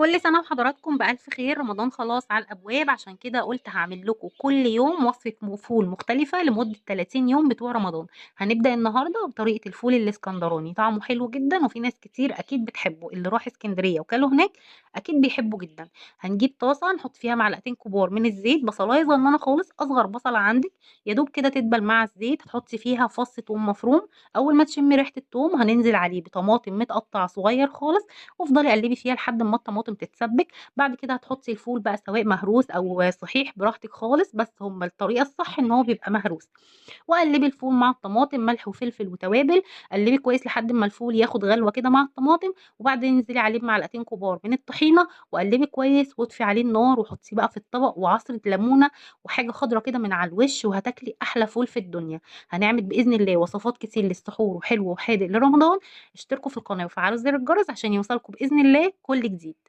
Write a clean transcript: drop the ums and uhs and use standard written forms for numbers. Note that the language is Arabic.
كل سنة وحضراتكم بألف خير، رمضان خلاص على الأبواب، عشان كده قلت هعمل لكم كل يوم وصفة فول مختلفة لمدة 30 يوم بتوع رمضان. هنبدأ النهاردة بطريقة الفول الإسكندراني، طعمه حلو جدا وفي ناس كتير أكيد بتحبه، اللي راح اسكندرية وكله هناك أكيد بيحبه جدا. هنجيب طاسة نحط فيها معلقتين كبار من الزيت، بصلاية صغننة خالص، أصغر بصلة عندك يا دوب كده تدبل مع الزيت. هتحطي فيها فص ثوم مفروم، أول ما تشمي ريحة الثوم هننزل عليه بطماطم متقطع صغير خالص، وافضلي قلبي فيها لحد ما الطماطم تتسبك. بعد كده هتحطي الفول بقى سواء مهروس او صحيح براحتك خالص، بس هما الطريقه الصح ان هو بيبقى مهروس. وقلبي الفول مع الطماطم، ملح وفلفل وتوابل. قلبي كويس لحد ما الفول ياخد غلوه كده مع الطماطم، وبعدين انزلي عليه بمعلقتين كبار من الطحينه وقلبي كويس واطفي عليه النار، وحطيه بقى في الطبق وعصره ليمونه وحاجه خضره كده من على الوش، وهتاكلي احلى فول في الدنيا. هنعمل باذن الله وصفات كتير للسحور وحلو وحادق لرمضان. اشتركوا في القناه وفعلوا زر الجرس عشان يوصلكم باذن الله كل جديد.